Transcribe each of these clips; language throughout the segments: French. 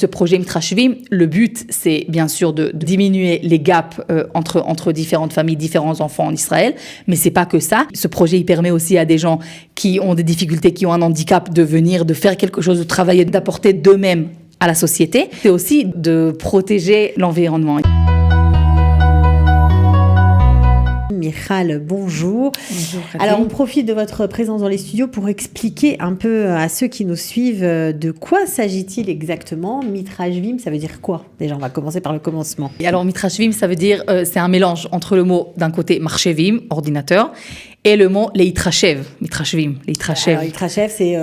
ce projet Mitrashvim, le but, c'est bien sûr de diminuer les gaps entre différentes familles, différents enfants en Israël, mais c'est pas que ça. Ce projet, il permet aussi à des gens qui ont des difficultés, qui ont un handicap, de venir, de faire quelque chose, de travailler, d'apporter d'eux-mêmes à la société. C'est aussi de protéger l'environnement. Michal, bonjour. Bonjour. Alors, on profite de votre présence dans les studios pour expliquer un peu à ceux qui nous suivent de quoi s'agit-il exactement. Mitrashvim, ça veut dire quoi? Déjà, on va commencer par le commencement. Et alors, Mitrashvim, ça veut dire, c'est un mélange entre le mot, d'un côté, marchevim, ordinateur, et le mot leitrashev, Mitrashvim, leitrashev. Alors, leitrashev, c'est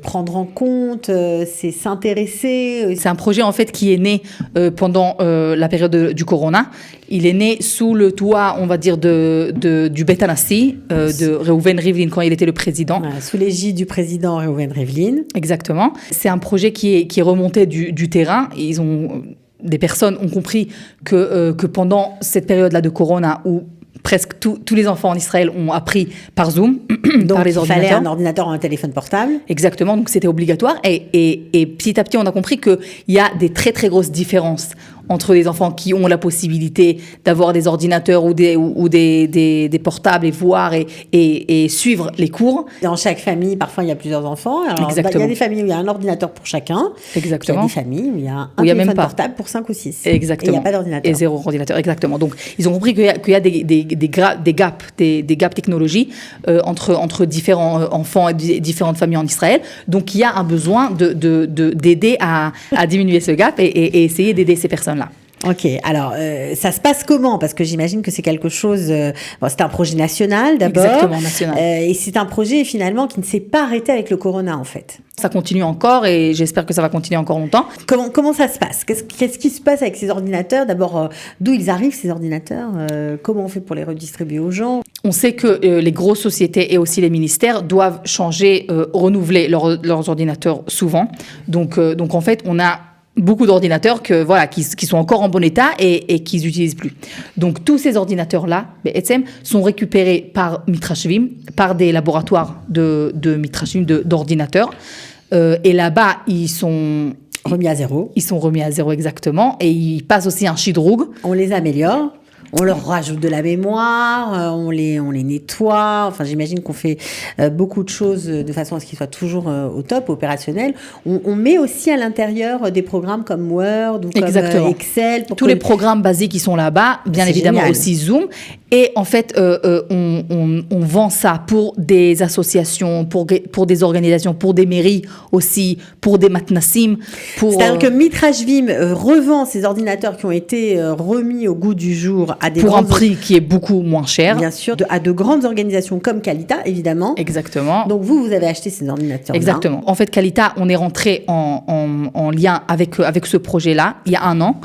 prendre en compte, c'est s'intéresser. C'est un projet, en fait, qui est né pendant la période du Corona. Il est né sous le toit, on va dire, du Beit Hanassi, de Reuven Rivlin, quand il était le président. Voilà, sous l'égide du président Reuven Rivlin. Exactement. C'est un projet qui est remonté du terrain. Des personnes ont compris que pendant cette période-là de Corona, où presque tous les enfants en Israël ont appris par Zoom, donc par les ordinateurs. Il fallait un ordinateur ou un téléphone portable. Exactement, donc c'était obligatoire. Et petit à petit, on a compris qu'il y a des très, très grosses différences entre les enfants qui ont la possibilité d'avoir des ordinateurs ou des portables et voir et suivre les cours. Dans chaque famille, parfois, il y a plusieurs enfants. Alors, exactement. Il y a des familles où il y a un ordinateur pour chacun. Exactement. Il y a des familles où il y a un téléphone portable pour 5 ou 6. Exactement. Et il n'y a pas d'ordinateur. Et 0 ordinateur, exactement. Donc, ils ont compris qu'il y a des gaps technologies entre différents enfants et différentes familles en Israël. Donc, il y a un besoin d'aider à diminuer ce gap et essayer d'aider ces personnes-là. Ok, alors ça se passe comment? Parce que j'imagine que c'est quelque chose... c'est un projet national d'abord. Exactement, national. Et c'est un projet finalement qui ne s'est pas arrêté avec le corona en fait. Ça continue encore et j'espère que ça va continuer encore longtemps. Comment ça se passe? Qu'est-ce qui se passe avec ces ordinateurs? D'abord, d'où ils arrivent ces ordinateurs? Comment on fait pour les redistribuer aux gens? On sait que les grosses sociétés et aussi les ministères doivent changer, renouveler leurs ordinateurs souvent. Donc en fait, on a beaucoup d'ordinateurs qui sont encore en bon état et qu'ils n'utilisent plus. Donc, tous ces ordinateurs-là, sont récupérés par Mitrashvim, par des laboratoires de Mitrashvim, d'ordinateurs. Et là-bas, ils sont remis à zéro. Ils sont remis à zéro, exactement. Et ils passent aussi un shidroug. On les améliore. On leur rajoute de la mémoire, on les nettoie. Enfin, j'imagine qu'on fait beaucoup de choses de façon à ce qu'ils soient toujours au top, opérationnels. On met aussi à l'intérieur des programmes comme Word ou comme Excel. Tous les programmes basiques qui sont là-bas, bien évidemment génial. Aussi Zoom. Et en fait, on vend ça pour des associations, pour des organisations, pour des mairies aussi, pour des matnassim. C'est-à-dire que Mitrashvim revend ces ordinateurs qui ont été remis au goût du jour pour un prix qui est beaucoup moins cher. Bien sûr, à de grandes organisations comme Kalita, évidemment. Exactement. Donc vous avez acheté ces ordinateurs-là. Exactement. En fait, Kalita, on est rentré en lien avec ce projet-là il y a 1 an.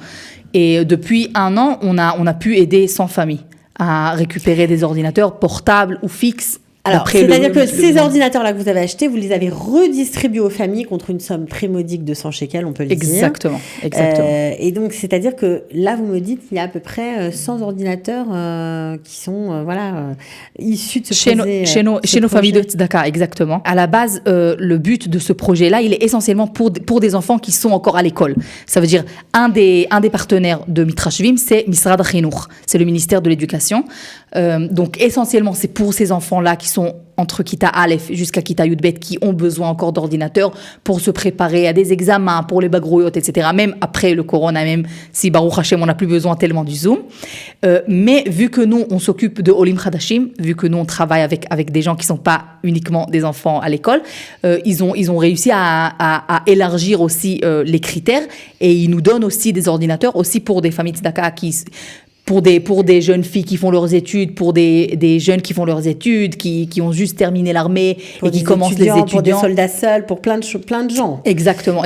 Et depuis 1 an, on a pu aider 100 familles à récupérer des ordinateurs portables ou fixes. Alors, c'est-à-dire que ces ordinateurs-là que vous avez achetés, vous les avez redistribués aux familles contre une somme très modique de 100 shekels, on peut le dire. Exactement. Et donc, c'est-à-dire que là, vous me dites qu'il y a à peu près 100 ordinateurs qui sont issus de ce projet. Chez nos familles de Tzedaka, exactement. À la base, le but de ce projet-là, il est essentiellement pour des enfants qui sont encore à l'école. Ça veut dire, un des partenaires de Mitrashvim, c'est Misrad HaChinukh, c'est le ministère de l'Éducation. Donc, essentiellement, c'est pour ces enfants-là qui sont entre Kita Aleph jusqu'à Kita Yudbet, qui ont besoin encore d'ordinateurs pour se préparer à des examens, pour les bagrouyot, etc. Même après le corona, même si Baruch Hashem, on n'a plus besoin tellement du Zoom. Mais vu que nous, on s'occupe de Olim Chadashim, vu que nous, on travaille avec des gens qui ne sont pas uniquement des enfants à l'école, ils ont réussi à élargir aussi les critères et ils nous donnent aussi des ordinateurs, aussi pour des familles tzedaka pour des jeunes filles qui font leurs études, pour des jeunes qui font leurs études, qui ont juste terminé l'armée et qui commencent les étudiants. Pour des soldats seuls, pour plein de gens. Exactement.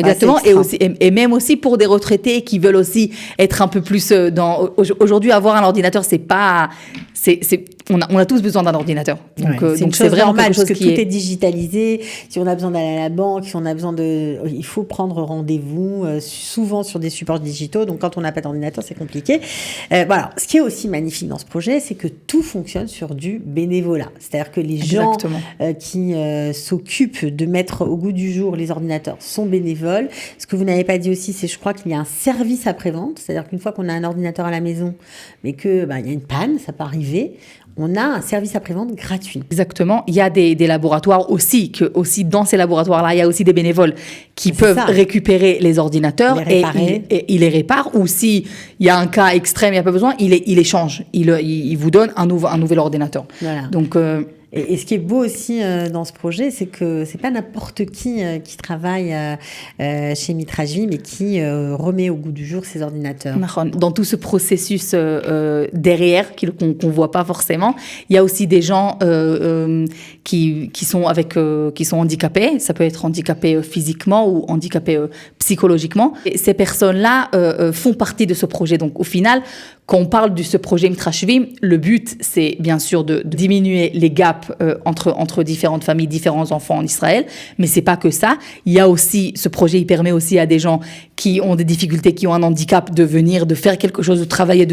Et même aussi pour des retraités qui veulent aussi être un peu plus dans... Aujourd'hui, avoir un ordinateur, c'est pas... on a tous besoin d'un ordinateur. Donc, donc c'est vraiment normal, quelque chose parce que qui tout est digitalisé. Si on a besoin d'aller à la banque, si on a besoin il faut prendre rendez-vous, souvent sur des supports digitaux. Donc, quand on n'a pas d'ordinateur, c'est compliqué. Voilà. Ce qui est aussi magnifique dans ce projet, c'est que tout fonctionne sur du bénévolat. C'est-à-dire que les gens qui s'occupent de mettre au goût du jour les ordinateurs sont bénévoles. Ce que vous n'avez pas dit aussi, c'est je crois qu'il y a un service après-vente. C'est-à-dire qu'une fois qu'on a un ordinateur à la maison, mais que il y a une panne, ça peut arriver, on a un service après-vente gratuit. Exactement. Il y a des laboratoires aussi, dans ces laboratoires-là, il y a aussi des bénévoles qui peuvent récupérer les ordinateurs et ils les réparent. Ou si il y a un cas extrême, il n'y a pas besoin, il les change. Il vous donne un nouvel ordinateur. Voilà. Donc, et ce qui est beau aussi dans ce projet, c'est que c'est pas n'importe qui travaille chez Mitrashvim et qui remet au goût du jour ses ordinateurs. Dans tout ce processus derrière qu'on voit pas forcément, il y a aussi des gens qui sont handicapés. Ça peut être handicapé physiquement ou handicapé psychologiquement. Et ces personnes-là font partie de ce projet. Donc au final, quand on parle de ce projet Mitrashvim, le but, c'est bien sûr de diminuer les gaps entre différentes familles, différents enfants en Israël. Mais c'est pas que ça. Il y a aussi, ce projet, il permet aussi à des gens qui ont des difficultés, qui ont un handicap, de venir, de faire quelque chose, de travailler,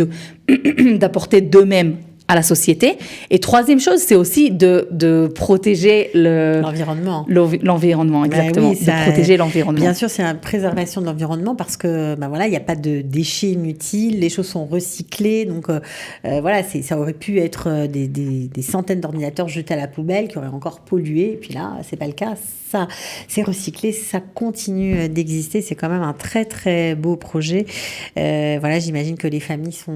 d'apporter d'eux-mêmes à la société. Et troisième chose, c'est aussi de protéger l'environnement. L'environnement, exactement. Oui, de protéger l'environnement. Bien sûr, c'est la préservation de l'environnement parce que, il n'y a pas de déchets inutiles, les choses sont recyclées. Donc, ça aurait pu être des centaines d'ordinateurs jetés à la poubelle qui auraient encore pollué. Et puis là, c'est pas le cas. Ça, c'est recyclé, ça continue d'exister. C'est quand même un très, très beau projet. J'imagine que les familles sont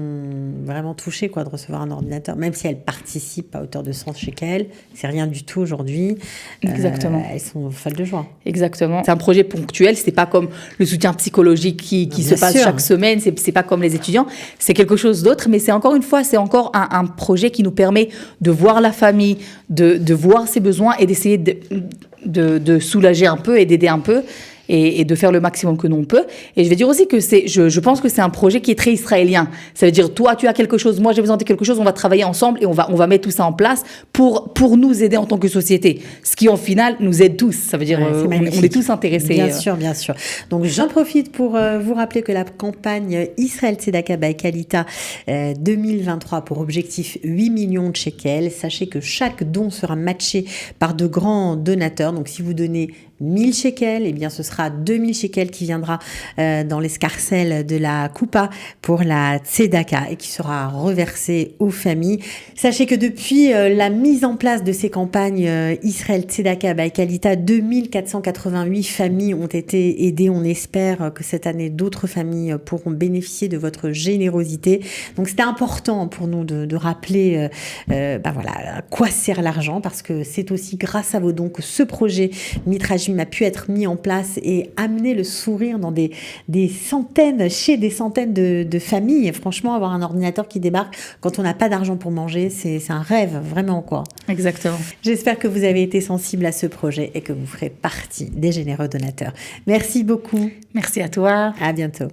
vraiment touchées, de recevoir un ordinateur. Même si elles participent à hauteur de 100 shekels, c'est rien du tout aujourd'hui. Exactement. Elles sont folles de joie. Exactement. C'est un projet ponctuel, c'est pas comme le soutien psychologique qui se passe chaque semaine, c'est pas comme les étudiants, c'est quelque chose d'autre, mais c'est encore une fois, c'est encore un projet qui nous permet de voir la famille, de voir ses besoins et d'essayer de soulager un peu et d'aider un peu. Et de faire le maximum que l'on peut. Et je vais dire aussi que je pense que c'est un projet qui est très israélien. Ça veut dire, toi, tu as quelque chose, moi, j'ai besoin de quelque chose, on va travailler ensemble et on va mettre tout ça en place pour nous aider en tant que société. Ce qui, en final, nous aide tous. Ça veut dire, on est tous intéressés. Bien sûr, bien sûr. Donc, j'en profite pour vous rappeler que la campagne Israël Tzedaka by Kalita 2023 pour objectif 8 millions de shekels. Sachez que chaque don sera matché par de grands donateurs. Donc, si vous donnez 1000 shekels, eh bien ce sera 2000 shekels qui viendra dans l'escarcelle de la Coupa pour la Tzedaka et qui sera reversé aux familles. Sachez que depuis la mise en place de ces campagnes Israël Tzedaka by Kalita, 2488 familles ont été aidées. On espère que cette année, d'autres familles pourront bénéficier de votre générosité. Donc c'était important pour nous de rappeler à quoi sert l'argent, parce que c'est aussi grâce à vos dons que ce projet Mitrashvim a pu être mis en place et amener le sourire dans des centaines de familles. Franchement, avoir un ordinateur qui débarque quand on n'a pas d'argent pour manger, c'est un rêve, vraiment, Exactement. J'espère que vous avez été sensible à ce projet et que vous ferez partie des généreux donateurs. Merci beaucoup. Merci à toi. À bientôt.